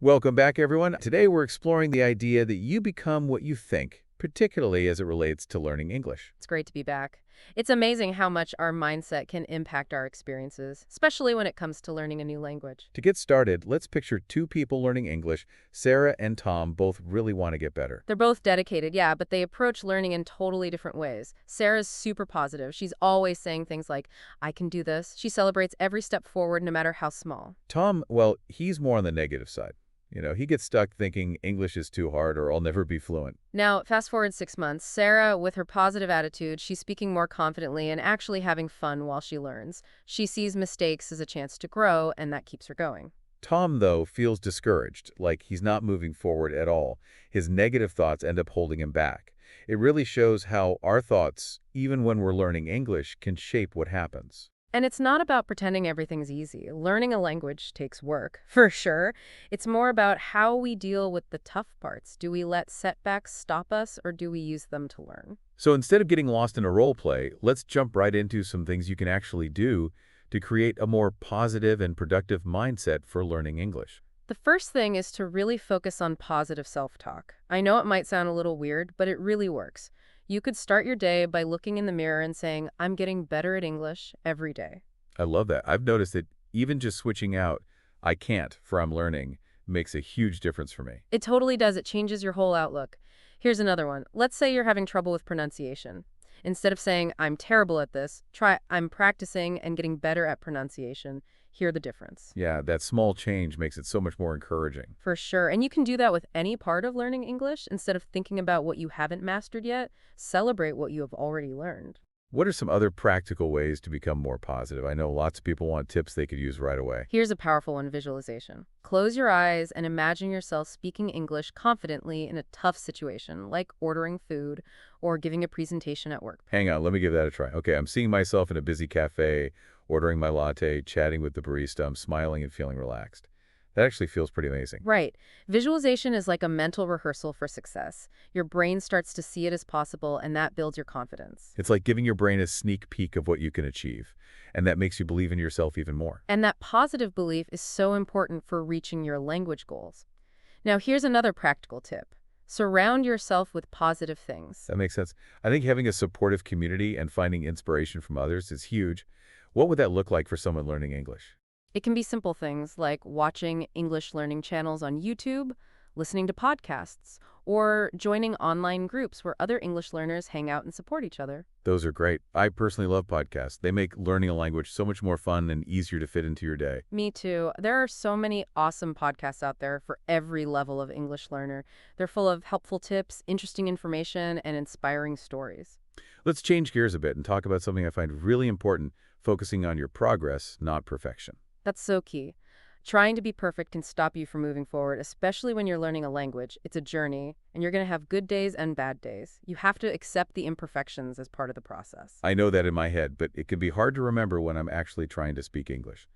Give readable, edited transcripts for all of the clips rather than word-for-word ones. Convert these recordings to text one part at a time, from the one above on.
Welcome back, everyone. Today we're exploring the idea that you become what you think, particularly as it relates to learning English. It's great to be back. It's amazing how much our mindset can impact our experiences, especially when it comes to learning a new language. To get started, let's picture two people learning English. Sarah and Tom both really want to get better. They're both dedicated, yeah, but they approach learning in totally different ways. Sarah's super positive. She's always saying things like, I can do this. She celebrates every step forward, no matter how small. Tom, well, he's more on the negative side. He gets stuck thinking English is too hard or I'll never be fluent. Now, fast forward 6 months, Sarah, with her positive attitude, she's speaking more confidently and actually having fun while she learns. She sees mistakes as a chance to grow, and that keeps her going. Tom, though, feels discouraged, like he's not moving forward at all. His negative thoughts end up holding him back. It really shows how our thoughts, even when we're learning English, can shape what happens. And it's not about pretending everything's easy. Learning a language takes work, for sure. It's more about how we deal with the tough parts. Do we let setbacks stop us, or do we use them to learn? So instead of getting lost in a role play, let's jump right into some things you can actually do to create a more positive and productive mindset for learning English. The first thing is to really focus on positive self-talk. I know it might sound a little weird, but it really works. You could start your day by looking in the mirror and saying, I'm getting better at English every day. I love that. I've noticed that even just switching out "I can't" for "I'm learning" makes a huge difference for me. It totally does. It changes your whole outlook. Here's another one. Let's say you're having trouble with pronunciation. Instead of saying, I'm terrible at this, try, I'm practicing and getting better at pronunciation. Hear the difference. Yeah, that small change makes it so much more encouraging. For sure. And you can do that with any part of learning English. Instead of thinking about what you haven't mastered yet, celebrate what you have already learned. What are some other practical ways to become more positive? I know lots of people want tips they could use right away. Here's a powerful one: visualization. Close your eyes and imagine yourself speaking English confidently in a tough situation, like ordering food or giving a presentation at work. Hang on, let me give that a try. Okay, I'm seeing myself in a busy cafe, ordering my latte, chatting with the barista. I'm smiling and feeling relaxed. That actually feels pretty amazing. Right. Visualization is like a mental rehearsal for success. Your brain starts to see it as possible, and that builds your confidence. It's like giving your brain a sneak peek of what you can achieve, and that makes you believe in yourself even more. And that positive belief is so important for reaching your language goals. Now, here's another practical tip. Surround yourself with positive things. That makes sense. I think having a supportive community and finding inspiration from others is huge. What would that look like for someone learning English? It can be simple things like watching English learning channels on YouTube, listening to podcasts, or joining online groups where other English learners hang out and support each other. Those are great. I personally love podcasts. They make learning a language so much more fun and easier to fit into your day. Me too. There are so many awesome podcasts out there for every level of English learner. They're full of helpful tips, interesting information, and inspiring stories. Let's change gears a bit and talk about something I find really important, focusing on your progress, not perfection. That's so key. Trying to be perfect can stop you from moving forward, especially when you're learning a language. It's a journey, and you're going to have good days and bad days. You have to accept the imperfections as part of the process. I know that in my head, but it can be hard to remember when I'm actually trying to speak English.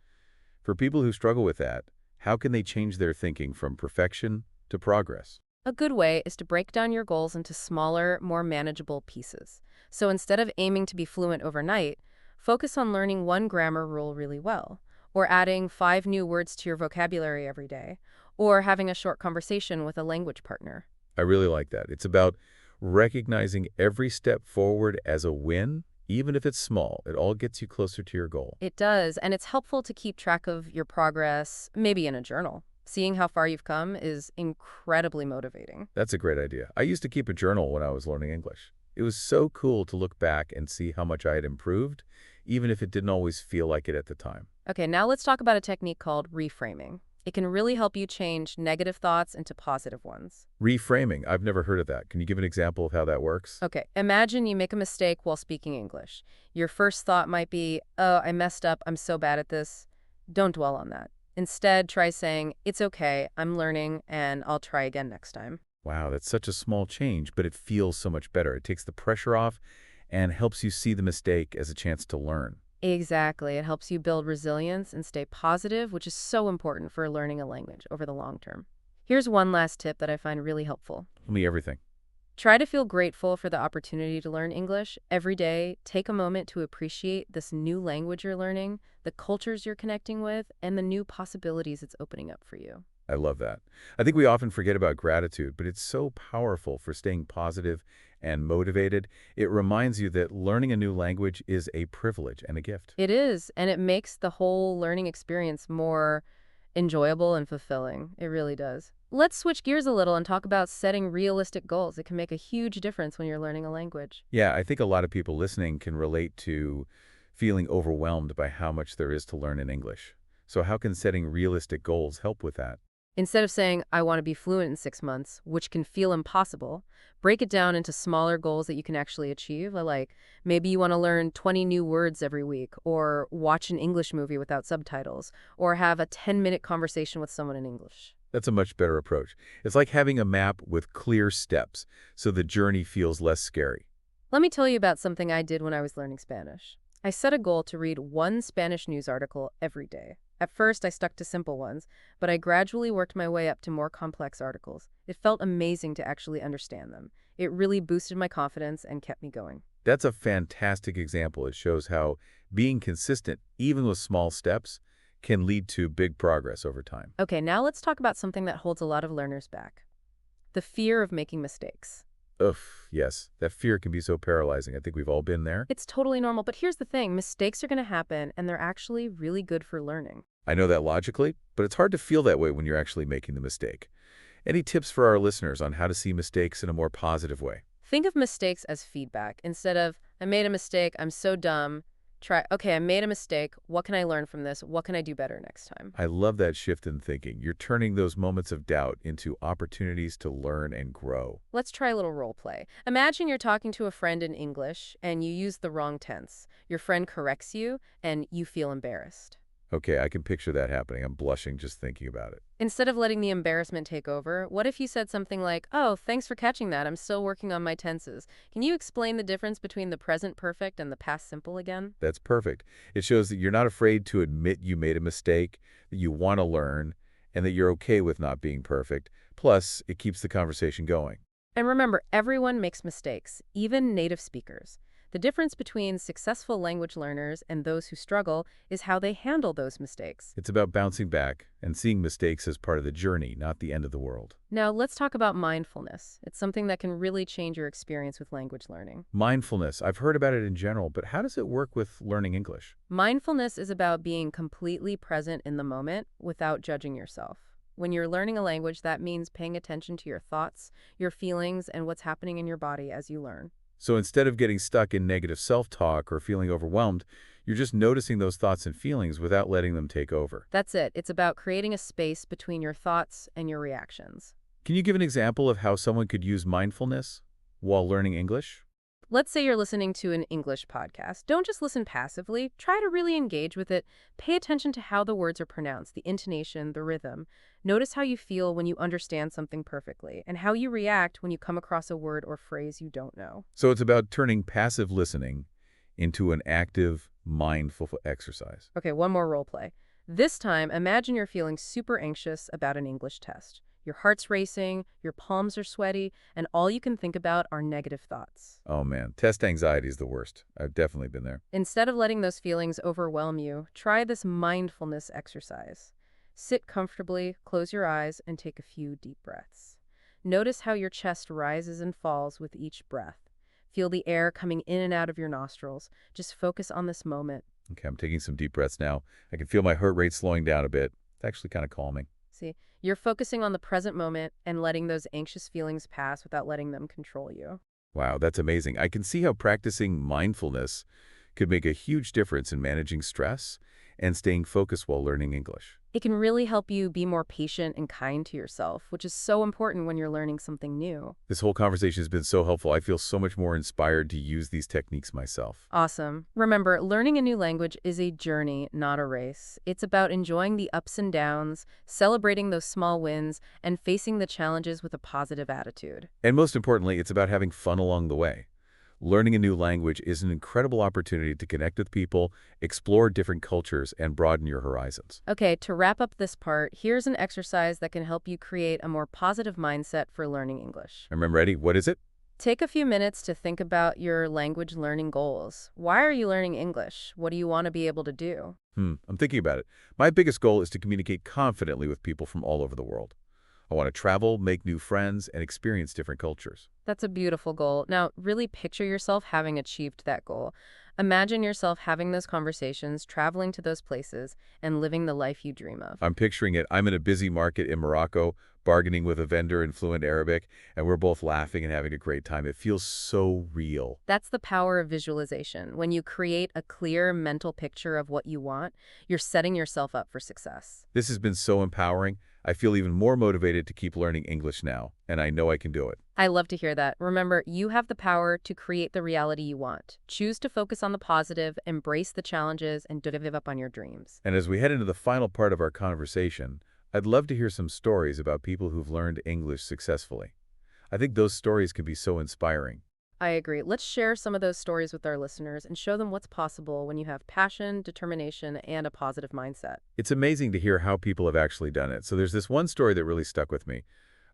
For people who struggle with that, how can they change their thinking from perfection to progress? A good way is to break down your goals into smaller, more manageable pieces. So instead of aiming to be fluent overnight, focus on learning one grammar rule really well, or adding 5 new words to your vocabulary every day, or having a short conversation with a language partner. I really like that. It's about recognizing every step forward as a win, even if it's small. It all gets you closer to your goal. It does, and it's helpful to keep track of your progress, maybe in a journal. Seeing how far you've come is incredibly motivating. That's a great idea. I used to keep a journal when I was learning English. It was so cool to look back and see how much I had improved, even if it didn't always feel like it at the time. Okay, now let's talk about a technique called reframing. It can really help you change negative thoughts into positive ones. Reframing. I've never heard of that. Can you give an example of how that works? Okay, imagine you make a mistake while speaking English. Your first thought might be, oh, I messed up, I'm so bad at this. Don't dwell on that. Instead, try saying, it's okay, I'm learning, and I'll try again next time. Wow, that's such a small change, but it feels so much better. It takes the pressure off and helps you see the mistake as a chance to learn. Exactly. It helps you build resilience and stay positive, which is so important for learning a language over the long term. Here's one last tip that I find really helpful. Tell me everything. Try to feel grateful for the opportunity to learn English every day. Take a moment to appreciate this new language you're learning, the cultures you're connecting with, and the new possibilities it's opening up for you. I love that. I think we often forget about gratitude, but it's so powerful for staying positive and motivated. It reminds you that learning a new language is a privilege and a gift. It is, and it makes the whole learning experience more enjoyable and fulfilling. It really does. Let's switch gears a little and talk about setting realistic goals. It can make a huge difference when you're learning a language. Yeah, I think a lot of people listening can relate to feeling overwhelmed by how much there is to learn in English. So how can setting realistic goals help with that? Instead of saying, I want to be fluent in 6 months, which can feel impossible, break it down into smaller goals that you can actually achieve. Like maybe you want to learn 20 new words every week, or watch an English movie without subtitles, or have a 10-minute conversation with someone in English. That's a much better approach. It's like having a map with clear steps, so the journey feels less scary. Let me tell you about something I did when I was learning Spanish. I set a goal to read one Spanish news article every day. At first, I stuck to simple ones, but I gradually worked my way up to more complex articles. It felt amazing to actually understand them. It really boosted my confidence and kept me going. That's a fantastic example. It shows how being consistent, even with small steps, can lead to big progress over time. Okay, now let's talk about something that holds a lot of learners back. The fear of making mistakes. Ugh, yes, that fear can be so paralyzing. I think we've all been there. It's totally normal, but here's the thing. Mistakes are going to happen, and they're actually really good for learning. I know that logically, but it's hard to feel that way when you're actually making the mistake. Any tips for our listeners on how to see mistakes in a more positive way? Think of mistakes as feedback. Instead of, I made a mistake, I'm so dumb, try, okay, I made a mistake. What can I learn from this? What can I do better next time? I love that shift in thinking. You're turning those moments of doubt into opportunities to learn and grow. Let's try a little role play. Imagine you're talking to a friend in English and you use the wrong tense. Your friend corrects you and you feel embarrassed. Okay, I can picture that happening. I'm blushing just thinking about it. Instead of letting the embarrassment take over, what if you said something like, oh, thanks for catching that. I'm still working on my tenses. Can you explain the difference between the present perfect and the past simple again? That's perfect. It shows that you're not afraid to admit you made a mistake, that you want to learn, and that you're okay with not being perfect. Plus, it keeps the conversation going. And remember, everyone makes mistakes, even native speakers. The difference between successful language learners and those who struggle is how they handle those mistakes. It's about bouncing back and seeing mistakes as part of the journey, not the end of the world. Now, let's talk about mindfulness. It's something that can really change your experience with language learning. Mindfulness, I've heard about it in general, but how does it work with learning English? Mindfulness is about being completely present in the moment without judging yourself. When you're learning a language, that means paying attention to your thoughts, your feelings, and what's happening in your body as you learn. So instead of getting stuck in negative self-talk or feeling overwhelmed, you're just noticing those thoughts and feelings without letting them take over. That's it. It's about creating a space between your thoughts and your reactions. Can you give an example of how someone could use mindfulness while learning English? Let's say you're listening to an English podcast. Don't just listen passively. Try to really engage with it. Pay attention to how the words are pronounced, the intonation, the rhythm. Notice how you feel when you understand something perfectly, and how you react when you come across a word or phrase you don't know. So it's about turning passive listening into an active, mindful exercise. Okay, one more role play. This time, imagine you're feeling super anxious about an English test. Your heart's racing, your palms are sweaty, and all you can think about are negative thoughts. Oh man, test anxiety is the worst. I've definitely been there. Instead of letting those feelings overwhelm you, try this mindfulness exercise. Sit comfortably, close your eyes, and take a few deep breaths. Notice how your chest rises and falls with each breath. Feel the air coming in and out of your nostrils. Just focus on this moment. Okay, I'm taking some deep breaths now. I can feel my heart rate slowing down a bit. It's actually kind of calming. See, you're focusing on the present moment and letting those anxious feelings pass without letting them control you. Wow, that's amazing. I can see how practicing mindfulness could make a huge difference in managing stress and staying focused while learning English. It can really help you be more patient and kind to yourself, which is so important when you're learning something new. This whole conversation has been so helpful. I feel so much more inspired to use these techniques myself. Awesome. Remember, learning a new language is a journey, not a race. It's about enjoying the ups and downs, celebrating those small wins, and facing the challenges with a positive attitude. And most importantly, it's about having fun along the way. Learning a new language is an incredible opportunity to connect with people, explore different cultures, and broaden your horizons. Okay, to wrap up this part, here's an exercise that can help you create a more positive mindset for learning English. I'm ready. What is it? Take a few minutes to think about your language learning goals. Why are you learning English? What do you want to be able to do? I'm thinking about it. My biggest goal is to communicate confidently with people from all over the world. I want to travel, make new friends, and experience different cultures. That's a beautiful goal. Now, really picture yourself having achieved that goal. Imagine yourself having those conversations, traveling to those places, and living the life you dream of. I'm picturing it. I'm in a busy market in Morocco, bargaining with a vendor in fluent Arabic, and we're both laughing and having a great time. It feels so real. That's the power of visualization. When you create a clear mental picture of what you want, you're setting yourself up for success. This has been so empowering. I feel even more motivated to keep learning English now, and I know I can do it. I love to hear that. Remember, you have the power to create the reality you want. Choose to focus on the positive, embrace the challenges, and don't give up on your dreams. And as we head into the final part of our conversation, I'd love to hear some stories about people who've learned English successfully. I think those stories can be so inspiring. I agree. Let's share some of those stories with our listeners and show them what's possible when you have passion, determination, and a positive mindset. It's amazing to hear how people have actually done it. So there's this one story that really stuck with me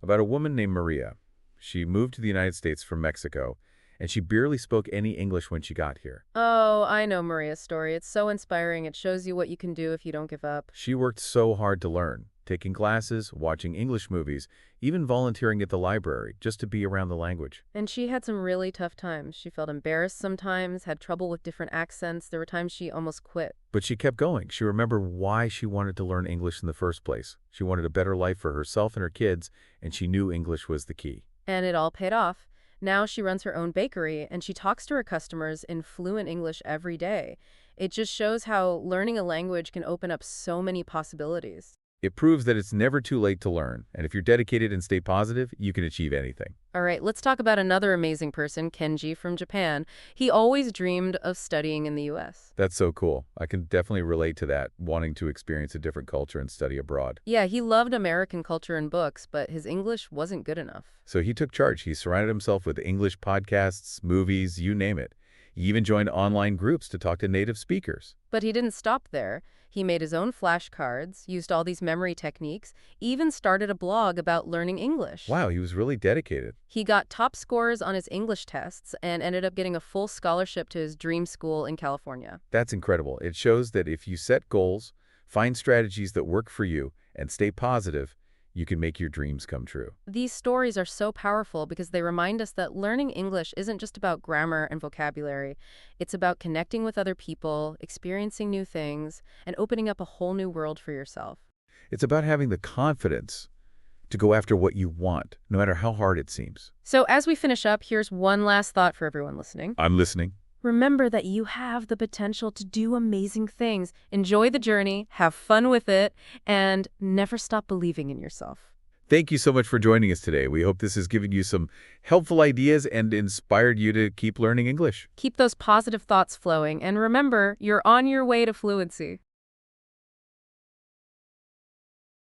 about a woman named Maria. She moved to the United States from Mexico, and she barely spoke any English when she got here. Oh, I know Maria's story. It's so inspiring. It shows you what you can do if you don't give up. She worked so hard to learn, taking classes, watching English movies, even volunteering at the library just to be around the language. And she had some really tough times. She felt embarrassed sometimes, had trouble with different accents. There were times she almost quit. But she kept going. She remembered why she wanted to learn English in the first place. She wanted a better life for herself and her kids, and she knew English was the key. And it all paid off. Now she runs her own bakery, and she talks to her customers in fluent English every day. It just shows how learning a language can open up so many possibilities. It proves that it's never too late to learn, and if you're dedicated and stay positive, you can achieve anything. All right, let's talk about another amazing person, Kenji from Japan. He always dreamed of studying in the U.S. That's so cool. I can definitely relate to that, wanting to experience a different culture and study abroad. Yeah, he loved American culture and books, but his English wasn't good enough. So he took charge. He surrounded himself with English podcasts, movies, you name it. He even joined online groups to talk to native speakers. But he didn't stop there. He made his own flashcards, used all these memory techniques, even started a blog about learning English. Wow, he was really dedicated. He got top scores on his English tests and ended up getting a full scholarship to his dream school in California. That's incredible. It shows that if you set goals, find strategies that work for you, and stay positive, you can make your dreams come true. These stories are so powerful because they remind us that learning English isn't just about grammar and vocabulary. It's about connecting with other people, experiencing new things, and opening up a whole new world for yourself. It's about having the confidence to go after what you want, no matter how hard it seems. So as we finish up, here's one last thought for everyone listening. I'm listening. Remember that you have the potential to do amazing things. Enjoy the journey, have fun with it, and never stop believing in yourself. Thank you so much for joining us today. We hope this has given you some helpful ideas and inspired you to keep learning English. Keep those positive thoughts flowing, and remember, you're on your way to fluency.